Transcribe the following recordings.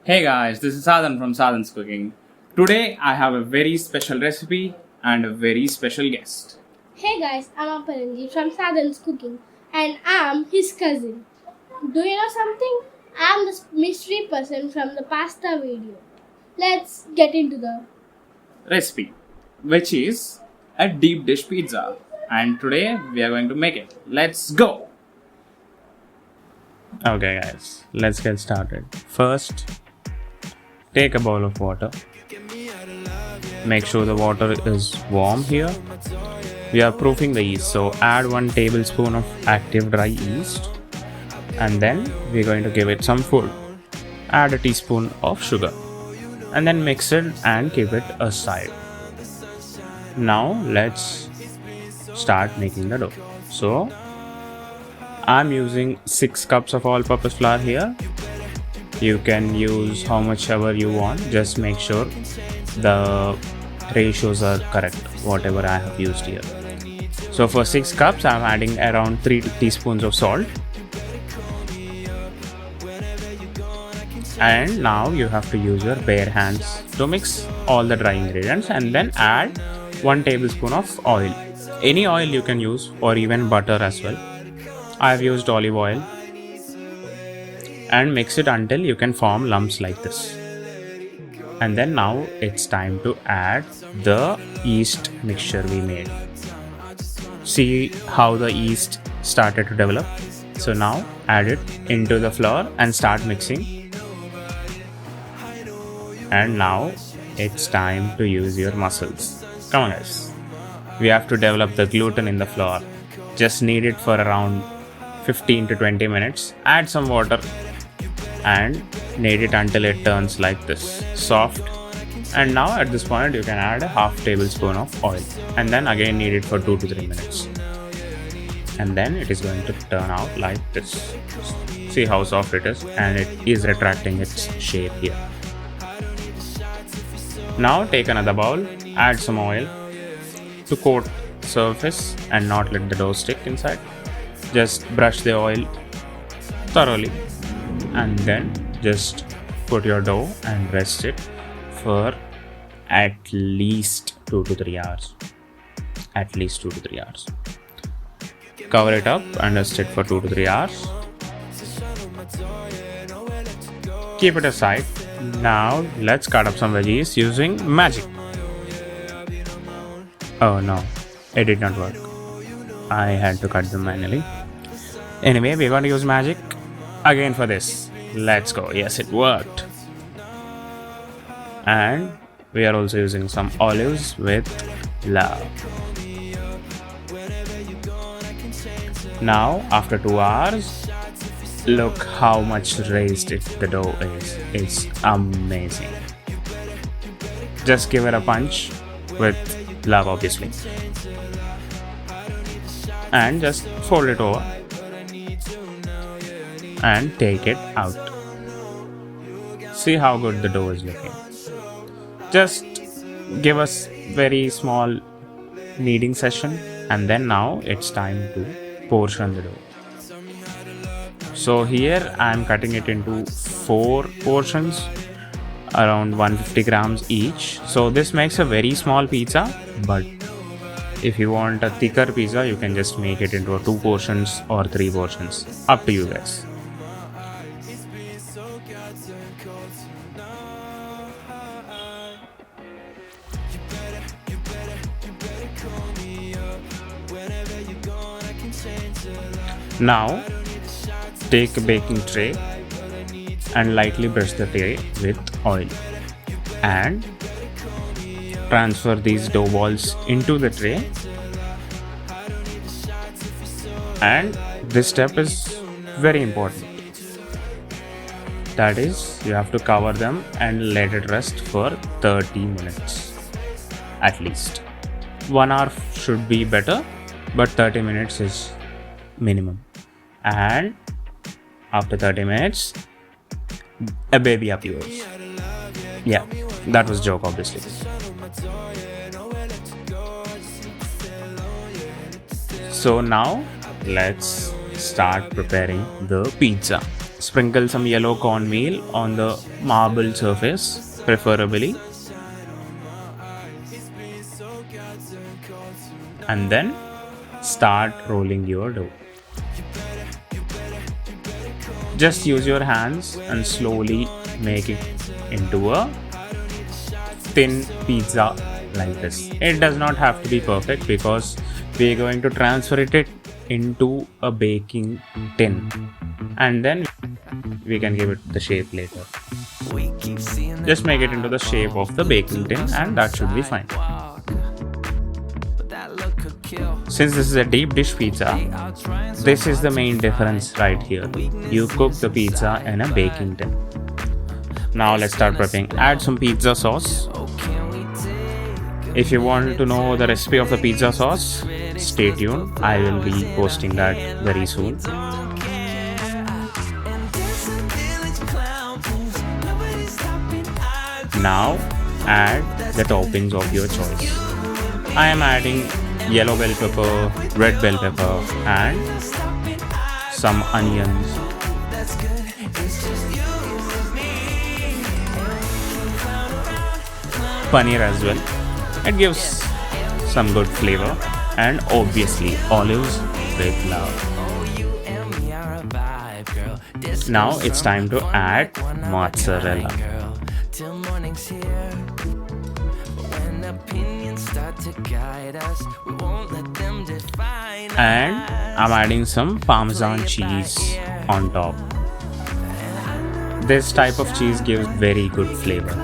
Hey guys, this is Sadhan from Sadhan's Cooking. Today I have a very special recipe and a very special guest. Hey guys, I'm Aparanji from Sadhan's Cooking and I'm his cousin. Do you know something? I'm the mystery person from the pasta video. Let's get into the Recipe, which is a deep dish pizza. And today we are going to make it. Let's go! Okay guys, let's get started. First, take a bowl of water. Make sure the water is warm here. We are proofing the yeast, so add 1 tablespoon of active dry yeast and then we're going to give it some food. Add a teaspoon of sugar and then mix it and keep it aside. Now let's start making the dough. So I'm using 6 cups of all-purpose flour here. You can use how much ever you want, just make sure the ratios are correct, whatever I have used here. So for 6 cups, I'm adding around 3 teaspoons of salt. And now you have to use your bare hands to mix all the dry ingredients and then add 1 tablespoon of oil. Any oil you can use or even butter as well. I have used olive oil. And mix it until you can form lumps like this. And then now it's time to add the yeast mixture we made. See how the yeast started to develop. So now add it into the flour and start mixing. And now it's time to use your muscles. Come on guys. We have to develop the gluten in the flour. Just knead it for around 15 to 20 minutes. Add some water and knead it until it turns like this, soft. And now at this point you can add a half tablespoon of oil and then again knead it for 2 to 3 minutes. And then it is going to turn out like this. See how soft it is, and it is retracting its shape here. Now take another bowl, add some oil to coat the surface and not let the dough stick inside. Just brush the oil thoroughly and then just put your dough and rest it for at least 2 to 3 hours. At least 2 to 3 hours. Cover it up and rest it for 2 to 3 hours. Keep it aside. Now let's cut up some veggies using magic. Oh no, it did not work. I had to cut them manually. Anyway, we're going to use magic again for this. Let's go. Yes, it worked. And we are also using some olives with love. Now after 2 hours, look how much raised the dough is. It's amazing. Just give it a punch with love, obviously, and just fold it over and take it out. See how good the dough is looking. Just give us very small kneading session and then now it's time to portion the dough. So here I am cutting it into 4 portions, around 150 grams each. So this makes a very small pizza, but if you want a thicker pizza, you can just make it into 2 portions or 3 portions. Up to you guys. Now take a baking tray and lightly brush the tray with oil and transfer these dough balls into the tray. And this step is very important. That is, you have to cover them and let it rest for 30 minutes at least. 1 hour should be better, but 30 minutes is minimum. And after 30 minutes, a baby appears. Yeah, that was a joke, obviously. So now let's start preparing the pizza. Sprinkle some yellow cornmeal on the marble surface, preferably. And then start rolling your dough. Just use your hands and slowly make it into a thin pizza like this. It does not have to be perfect because we are going to transfer it into a baking tin, and then we can give it the shape later. Just make it into the shape of the baking tin and that should be fine. Since this is a deep dish pizza, this is the main difference right here. You cook the pizza in a baking tin. Now let's start prepping. Add some pizza sauce. If you want to know the recipe of the pizza sauce, stay tuned. I will be posting that very soon. Now add the toppings of your choice. I am adding yellow bell pepper, red bell pepper and some onions. Paneer as well. It gives some good flavor, and obviously olives with love. Now it's time to add mozzarella. And I'm adding some Parmesan cheese on top. This type of cheese gives very good flavor.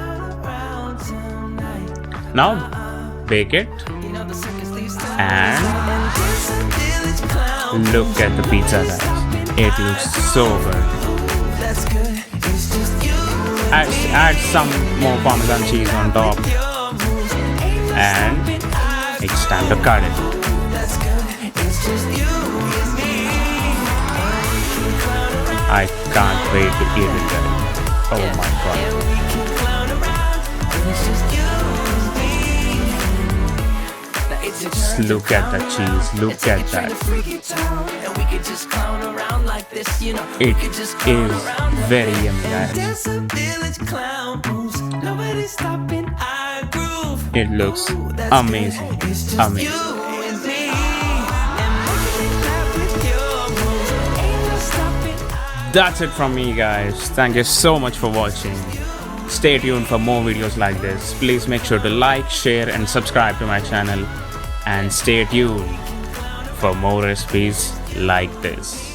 Now bake it and look at the pizza guys. It looks so good. Add some more Parmesan cheese on top and it's time to cut it. I can't wait to eat it guys. Oh my god. Just look at the cheese, look at that. It is very yummy guys. It looks amazing, amazing. That's it from me guys. Thank you so much for watching. Stay tuned for more videos like this. Please make sure to like, share and subscribe to my channel. And stay tuned for more recipes like this.